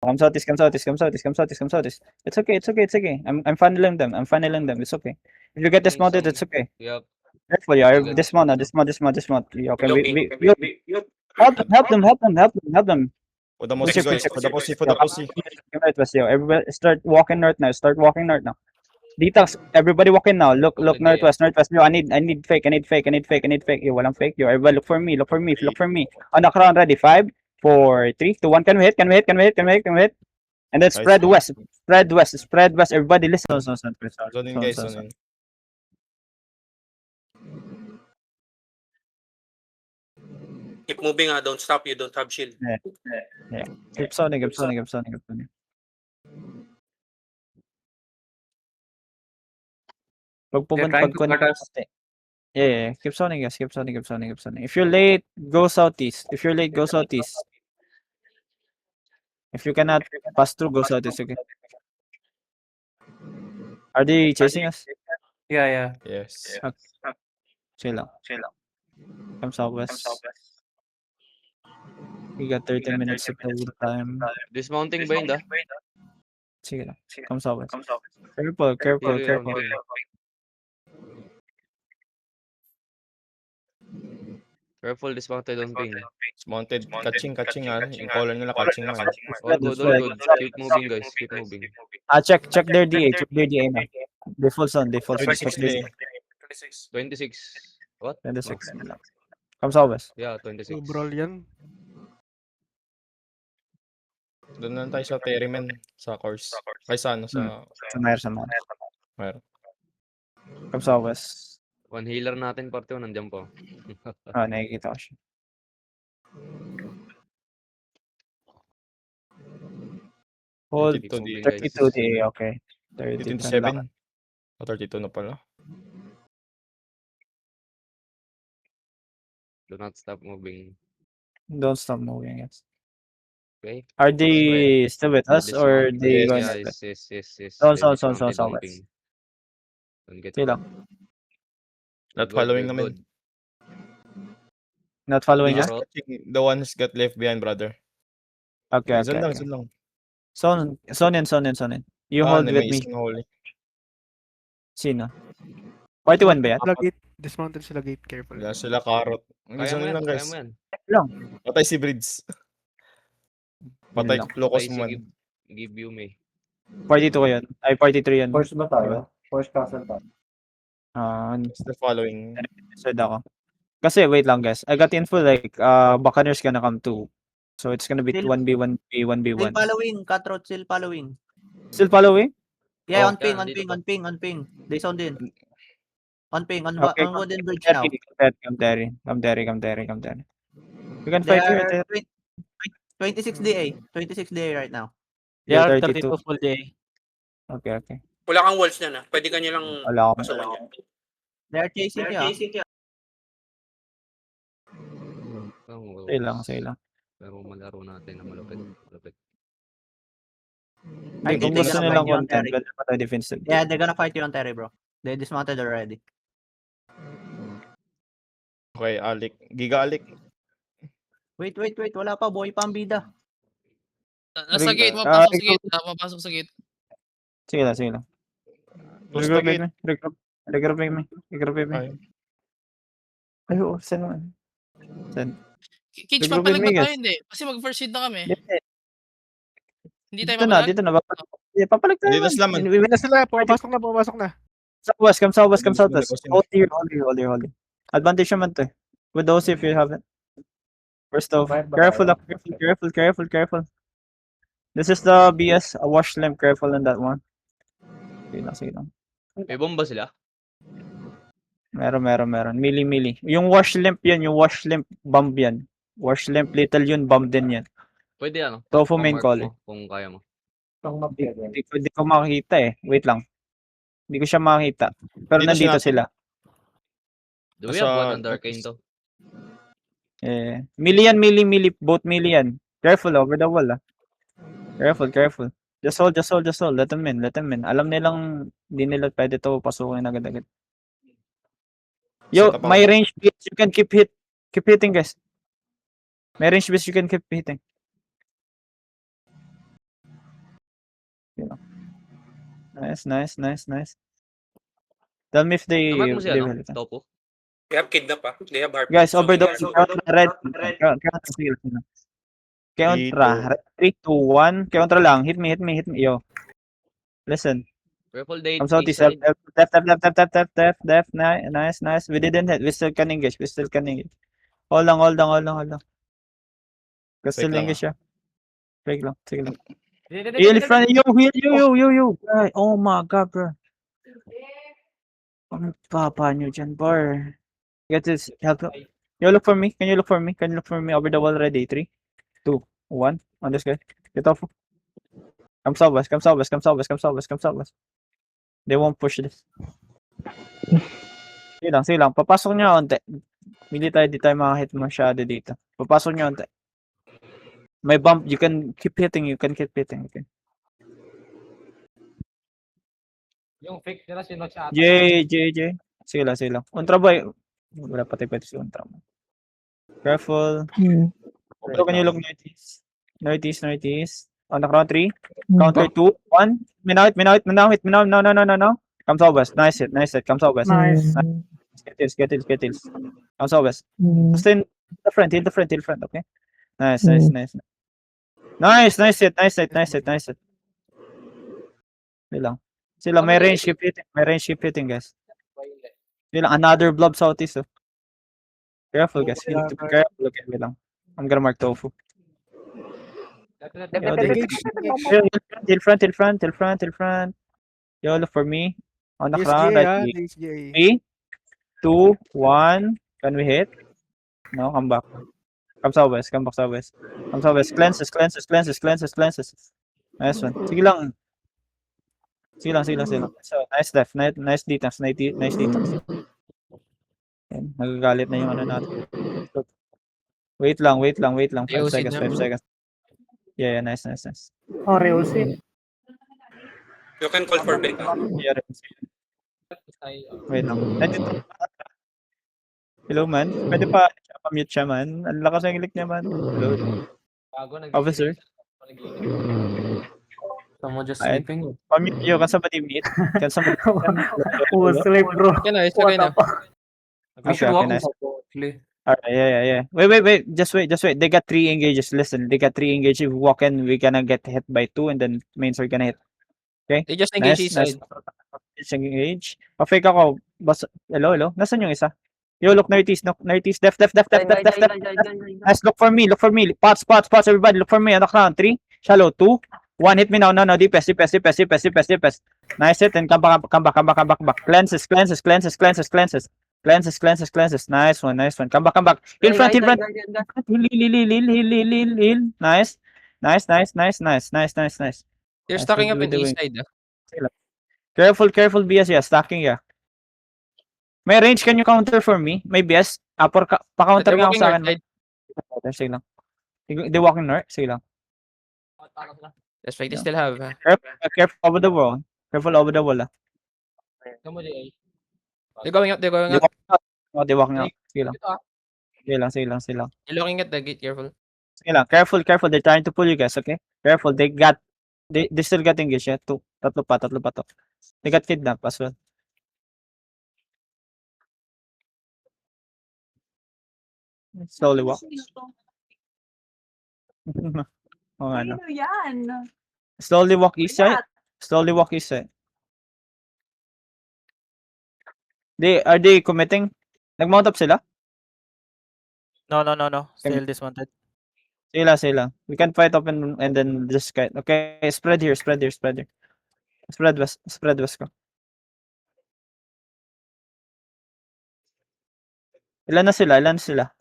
Come southeast, come southeast, come southeast, come southeast, come southeast. It's okay, it's okay, it's okay. I'm funneling them. I'm funneling them. It's okay. If you get dismounted, it's okay. Yep. Careful, yeah. Good. Dismount now, dismount. Yeah, okay, Looking. we help them. With the Push Mosi it, guys, push it, for the push Mosi, it. for the Mosi. Northwest, yo. Everybody start walking north now. Detox, everybody walk in now. Look Okay. northwest. Yo, I need fake. Yo, walang fake. Yo, everybody look for me. On the crown, ready. 5, 4, 3, 2, 1. Can we hit? And then spread west. Everybody listen. Zone in guys, zone in. Keep moving, don't stop. You don't have shield. Yeah. Keep sounding. Yeah. Keep sounding, guys. Keep sounding. If you're late, go southeast. If you cannot pass through, go southeast, okay? Are they chasing us? Yeah. Yes. Chill lang. Come southwest. We got 30 minutes to play the time. Dismounting ba yun, da? Sige lang. Come southwest. Careful. Careful, dismounted on ping. Mounted, catching yung color nila catching man. All good. Keep moving, guys. Keep moving. Check their DA. Na. Default zone. Check their 26. What? 26. Come southwest. Yeah, 26. Overall yan. Doon na tayo sa Terryman, sa course. Ay, sa Sa Mayroon. Come southwest. One healer natin, parte 1, nandiyan po. Nakikita ko siya. Hold 32 DA, okay. 27. 32 na pala. Do not stop moving. Don't stop moving, yes. Okay. Are they still with us or they going? Yes. Southwest. Okay lang. Not following naman. Not following us? The ones got left behind, brother. Okay. Zone lang. Zone in. You hold with me. Sino? 41 ba yan? Dismounted sila gate, careful. Wala sila carrot. Kaya mo yan, guys. Lang. Patay si Breeds. Patay Locos mo man. Give you me. 42 ko yun. Ay, 43 yan. Force ba tayo? Force castle tayo. Still following. Said ako. Kasi, wait lang guys. I got info like, Buccaneers gonna come too. So, it's gonna be 1v1, 1v1. Still following, Cutthroat still following. Still following? Yeah, Oh, on ping. They sound in. On ping, on wooden bridge now. Come Terry. You can fight here. 26 DA right now. Yeah, 32 full day. Okay. Wala kang walls na. Pwede ka nyo lang Wala akong pasukan yan. They're chasing you. Say lang. Pero malaro natin na malupit. Ay, kung gusto nilang content, pwede pa tayo defensive. Yeah, they're gonna fight you on Terry, bro. They dismounted already. Okay, Giga Alik. Wait. Wala pa. Boy pa ang bida. Nasa gate, papasok sa gate. Sige lang. Regroup me. Ay, send mo. Kitch, papalag na tayo, hindi. Kasi mag-first seed na kami. Hindi tayo Dito na. Papalag tayo. Dito sila man. Iwi na sila, pumasok na. Southwest. Hold here. Advantage naman to. With those if you have it. First off, careful. This is the BS, a wash limp. Careful on that one. Sige lang. May bomba sila? Meron. Mili. Yung wash limp yan, yung wash limp bomb yan. Wash limp, little yun, bomb din yan. Pwede ano? Tofu main call. Kung kaya mo. Hindi ko makakita eh. Wait lang. Hindi ko siya makakita. Pero Dito nandito sila. Do we have one on Darkane to? Mili. Both mili yan. Careful over the wall Careful. Just hold. Let them in. Alam nilang hindi nila pwede to pasukin agad-agad. Yo, may range beats you can keep hitting guys. May range beats you can keep hitting. Nice. Tell me if they Namark mo si they ano? will. Topo. They have kidnap They have harp. Guys, over the Guys, count red. Contra. 3, 2, 1. Contra lang. Hit me. Yo. Listen. Purple date. I'm salty. east side. Left. Nice. We didn't hit. We still can engage. Hold on. Still lang, engage siya. Break lang. Sige lang. Heal front. Yo. Ay, oh my god, bro. Ano papa nyo dyan, bar? Get this. Help. Yo, look for me. Can you look for me? Over the wall ready? 3, 2, 1. On this guy. Get off. Come solve us. They won't push this. Sige lang. Papasok niya onte. Hindi tayo makahit masyado dito. Papasok niya onte. May bump. You can keep hitting. Okay. Yung fake nila sinotch ata. J. Sige lang. Untra boy. Wala pati si Untra mo. Careful. So can you look northeast. On the count 3. Counter 2, 1. Minawit. No. Come solve us. Nice hit. Come solve us. Nice. Get it. Come solve us. Stay in the front. Hit. Okay. Nice. Nice hit. Sila may range keep hitting guys. Sila another blob southeast. Oh. Careful guys. You need to be careful. Okay, wait lang. I'm gonna mark tofu. Yo, Hill front. Yo, look for me. On the ground. Right. 3, 2, 1. Can we hit? No, come back. Come southwest. Cleanses. Nice one. Sige lang. So, nice def. Nice detox. Yan, nagagalit na yung ano natin. So, wait lang. 5 seconds. Yeah, nice. Oreosi. You can call for backup. Yeah, wait lang. Nandito. Hello, man. Pwede pa mute siya, man. Ang lakas ng ilik niya, man. Hello. Officer. Someone just Ayun. sleeping. Pamute nyo. Can somebody mute? Who sleep, bro? Okay na, What the fuck? We should Okay, walk nice. actually. Alright, yeah. Wait. Just wait. They got 3 engages. Listen, they got 3 engages. If we walk in, we're gonna get hit by 2 and then mains are gonna hit. They just engage east Nice. side. Engage. Pa-fake ako. Hello. Nasaan yung isa? Yo, look, northeast. Def. Nice, look for me. Pots, everybody, look for me. On the count. 3, shallow, 2, 1, hit me now. No, DPS. Nice hit, and come back. Cleanses. Nice one. Come back. Heal front. Heal. Nice. They're Nice, stacking what up we in doing? east side. Careful, BS. Yeah, stacking, yeah. May range, can you counter for me? May BS. Pa-counter They're nga ako walking sa north akin. side. Sige lang. They walking north? Sige lang. That's right, they still have. Careful over the wall. Ah. They're going up. They walking out. Sige lang. They're looking at the gate, careful. Sige lang. Careful. They're trying to pull you guys, okay? Careful. They still got engaged, yeah? Tatlo pa to. They got kidnapped as well. Slowly walk. Oh, ano. Slowly walk east side. Are they committing? Nag-mount up sila? No. Still dismounted. Sila. We can fight up and then just kite. Okay, spread here. Spread west ko. Ilan na sila?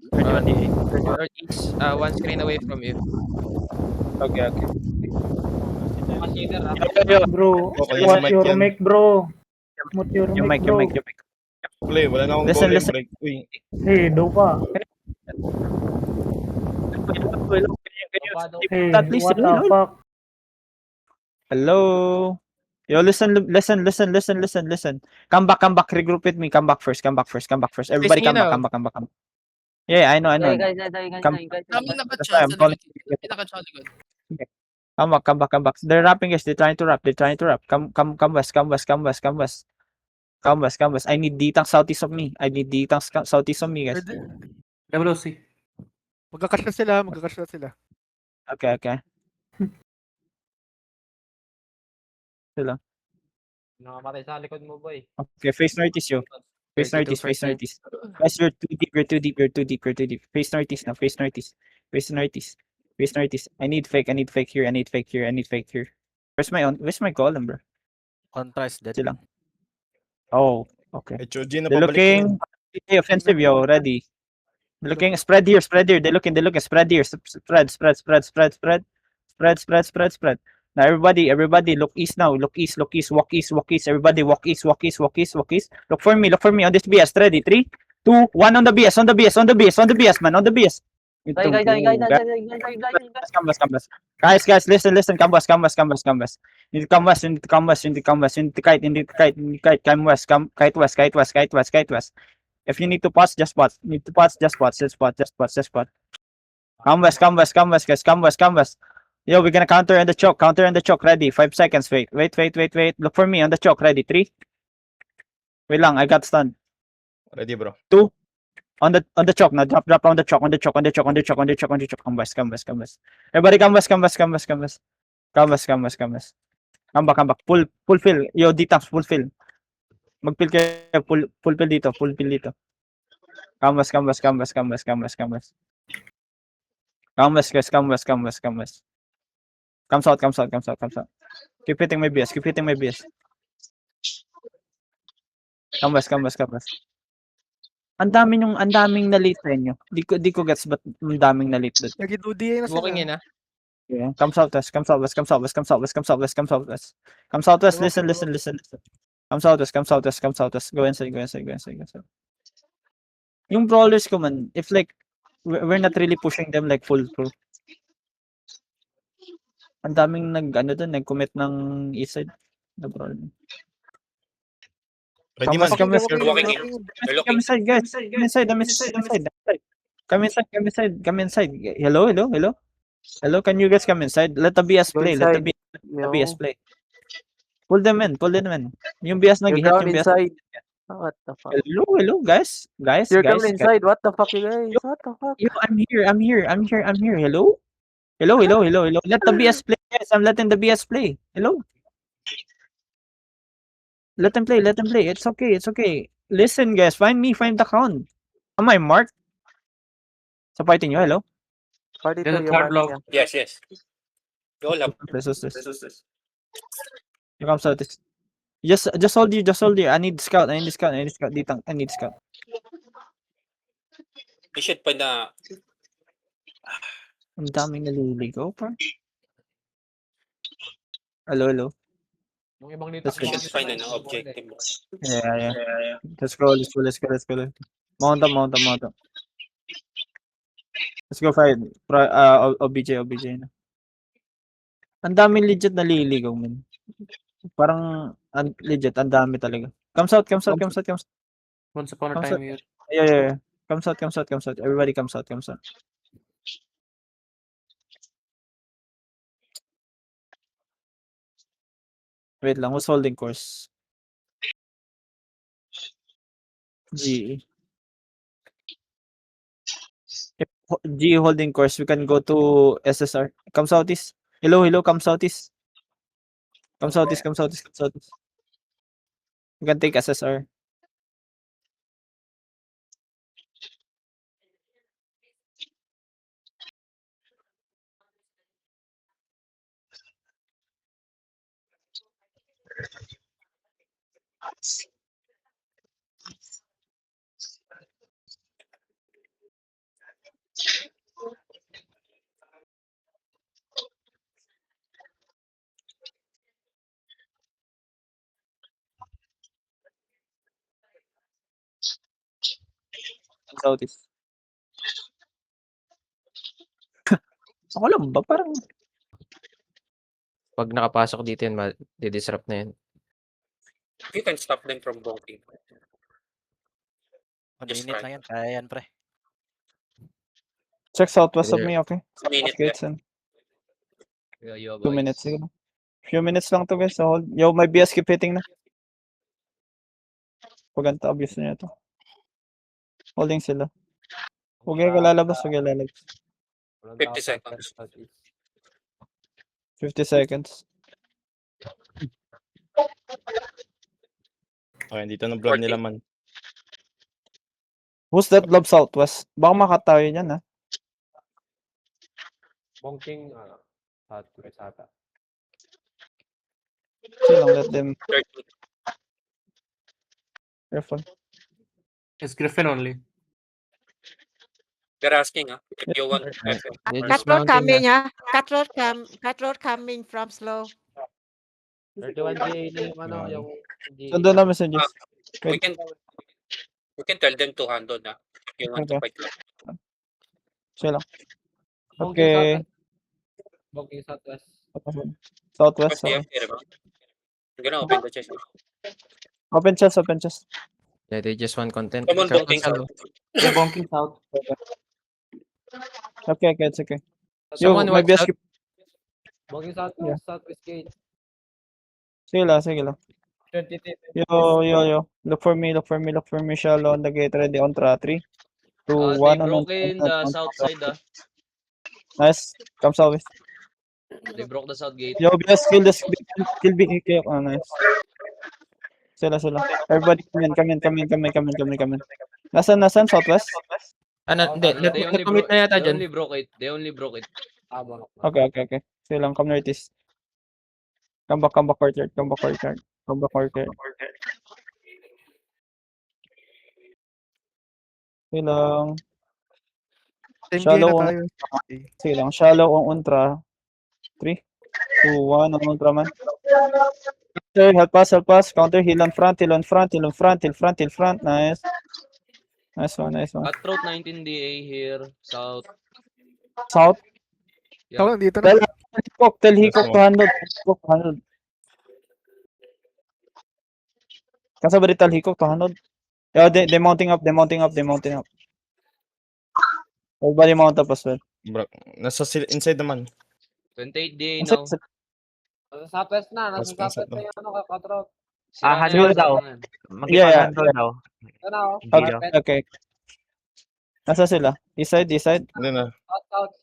Northeast, one screen away from you. Okay. Bro, Okay, what's mic your yan. mic, bro? What's your Yung mic. bro? Play, wala na akong Listen. golem break. Uy, Hey, do pa. Hey, At least, what the fuck? Hello. Yo, listen. Come back. Regroup with me. Come back first. Everybody Facing you come back. Yeah, I know. Dami na ba That's siya why I'm sa calling likod? Pinaka siya likod. Come back, come back, come back. They're wrapping us. They're trying to wrap. They're trying to wrap. Come west, come west, come west, come west. Come west, come west. I need D-Tank southeast of me. I need D-Tank southeast of me, guys. WC. Magkakash na sila, magkakash na sila. Okay, okay. Nakamatay sa likod mo, boy. Okay, face northeast yo. Face northeast, face 32%. northeast. Guys, you're too deep, you're too deep, you're too deep, you're too deep. Face northeast now, face northeast. Face northeast. Face northeast. I need fake here, I need fake here, I need fake here. Where's my golem, bro? Contra is dead. Sila. Oh, okay. HOG na They're pabalik looking okay, offensive, yo, ready. They're looking spread here, They're looking, spread here, spread. Now everybody, look east now, look east, walk east, everybody walk east. Look for me on this BS, ready, 3, 2, 1 on the BS, on the BS, man, on the BS. Guys, listen, come west. You need to come west, you need to kite, come west, kite west. If you need to pass, just pass. Just pass. Come west, guys, come west. Yo, we're gonna counter on the choke, ready, 5 seconds, wait. Look for me on the choke, ready, 3. Wait lang, I got stunned. Ready, bro. On the choke, now drop on the choke. Come west. Everybody come west. Come back. Full fill. Yo, D-Tanks, full fill. Mag-fill kayo, full fill dito. Come west. Come west, guys, come south. Keep hitting my BS. Come west. Ang daming na-late sa inyo. Di ko gets ba't ang daming na-late doon. Nag-2DA na sila. Walking in, ah. Yeah. Come southwest. Come southwest. Listen. Come southwest. Go inside. Yung brawlers ko man, if like, we're not really pushing them like full through. Ang daming nag-commit ng east side na brawler. Ready man. Come inside, They're Come looking. inside, guys. Come inside. Come inside. Hello, can you guys come inside? Let the BS play. Let the BS play. Pull them in. Yung BS nag-hit, yung BS. What the fuck? Hello, guys. You're coming inside. What the fuck, you guys? What the fuck? Yo, I'm here. Hello. Let the BS play, guys. I'm letting the BS play. Hello. Let them play. It's okay. Listen, guys. Find the crown. Am I marked? Sa party nyo, hello? Party to There's a your third party. block. Yes. Go lab. This. Here comes this. Just hold you. I need scout. Ditang, I need scout. You should find a... Ang daming naliligaw pa. Hello. Yung ibang dito. Let's You go. should find an objective. Yeah. Let's go. Mount up. Let's go fight. OBJ na. Ang daming legit naliligaw, man. Parang legit, ang dami talaga. Come south. Once upon a Come time, yun. Yeah. Come south. Everybody come south. Wait lang, who's holding course? GE. If GE holding course, we can go to SSR. Come southeast. Hello, come southeast. Come southeast. We can take SSR. Southeast. Ako lang ba? Parang Pag nakapasok dito yun, di-disrupt na yun. You can stop them from blocking. Minute try. lang yan. Kaya yan, pre. check southwest of me, okay? Minute Gates and Yo, 2 minutes. boys. Sige lang. Few minutes lang to guys. So, hold. Yo, my BS keep hitting na. Paganta, obvious na ito. Holding sila. Huwag kayo lalabas, huwag kayo lalabas. 50 seconds. 50 seconds. Okay, dito na blood nila man. Who's that blob southwest? Baka makatayo yan, ha? Bongking, southwest ata. Chill lang, let them. 30. Careful. It's Griffin only. They're asking, if you want. They're Cut just road mounting coming, na. ha? Cut road coming from slow. 31 GA na yung ano, Yeah. yung GA. Sundo na messages. We can tell them to handle na. If you want to Okay. fight. Chill lang. Bongking Okay. southwest. Bongking southwest. Southwest. What's the Okay. FK, diba? I'm gonna open the chest. Open chest, open chest. Yeah, they just want content. Come on, Careful, Bongking Salvo. They're bonking south. Okay, it's okay. Yo, Someone my watch BS out. keep. Bongking southwest, southwest gate. Sige lang, sige lang. 20. Yo. Look for me. Shallow on the gate, ready on 3, 2, They 1. broke in the south side, Nice. Come south. They broke the south gate. Yo, BS, kill B. Oh, nice. Sila. Everybody come in. Nasaan? Southwest? Ano, hindi. They only Nag-commit na yata They dyan. only broke it. Okay. Sila lang, come northeast. Come back courtyard. Sila lang. Same Shallow na on- tayo. Sige lang, shallow on ultra. 3, 2, 1 on ultra man. Counter, help us. Counter, heal on front. Nice. Nice one. Cutthroat 19 DA here, south. South. Yeah. Ako, dito na. Tell Hikok to handle. Kasa ba tell Hikok to handle? Yeah, they mounting up. Everybody mount up as well. Bro, inside naman. 28 DA now. Southwest na. Nasa southwest na yung ano, cutthroat. Sira na handle yan, daw. sira na yan. Yeah. daw. Ano, Okay. Nasa sila? East side. Hindi na. south,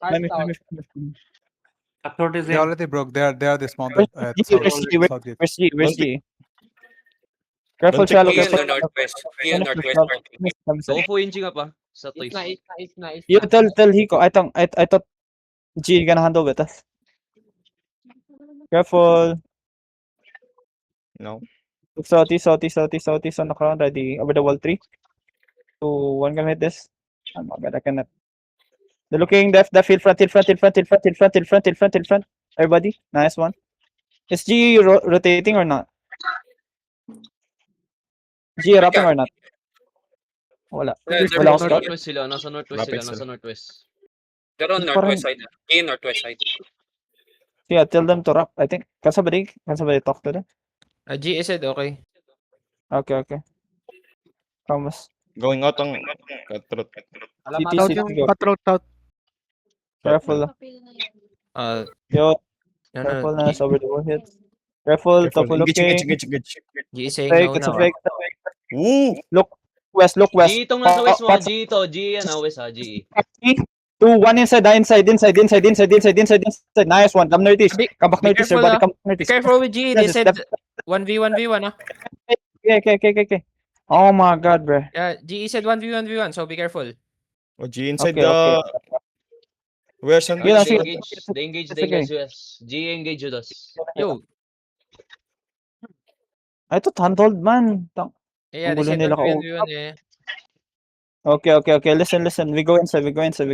Cut road is They in. already broke. They are dismounted. Where's G? Careful, Don't take shallow. Be in Careful. the northwest. Be in northwest. Party. Tofu inching up sa toys. east na. You tell Hiko. I thought G gonna handle with us. Careful. No. Look southeast on the ground. Ready. Over the wall. 3, 2, 1. Gonna hit this. Oh my god, I cannot. They're looking left. Field front. Everybody. Nice one. Is G rotating or not? G wrapping or not? Wala. Wala akong scout. Northwest sila, nasa northwest. They're on northwest side. Be in northwest side. Yeah, tell them to wrap. I think. Can somebody talk to them? G is it, okay. Okay. Thomas. Going out ang cutthroat. South yung patrol south. Careful. Yo, careful na. Over the wall hit. Careful. Topo looking. Engage. G is saying Fake. no It's a now. fake. Woo! Look west. G itong nasa west mo, Patch. G ito. G yan, west G. 2, 1 inside. Nice one. Come northeast. Come back Be northeast. careful, Everybody ah. come Be northeast. careful with G. They Yes, said 1v1v1, ah. Okay. Oh my god, bro. Yeah, G said 1v1v1, so be careful. Oh, G inside Okay. Where's on? Yeah, They engage Sige. US. G engage with us. Yo, I thought handled man. yeah, Ang they gulo said nila 1v1v1, yeah. Okay. Listen. We go inside. Come inside.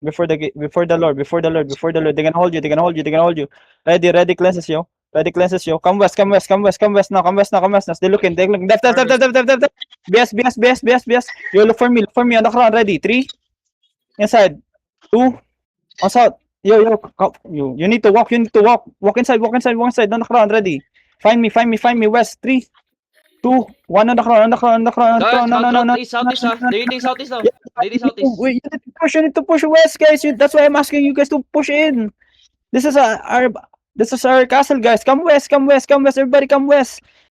Before the Lord. They're gonna hold you. Ready, cleanses you. Come west now. They're looking. Left. BS. You look for me on the ground. Ready. 3. Inside. 2. On south. Yo. You need to walk. Walk inside. On the ground. Ready. Find me. West. 3. 2, 1 on the crown, on the crown, on the crown, on the Guys, crown. No, no, no, no. southeast ah. They're hitting southeast now. They're hitting southeast. Wait, you need to push west, guys. That's why I'm asking you guys to push in. This is our castle, guys. Come west, come west, come west. Everybody come west.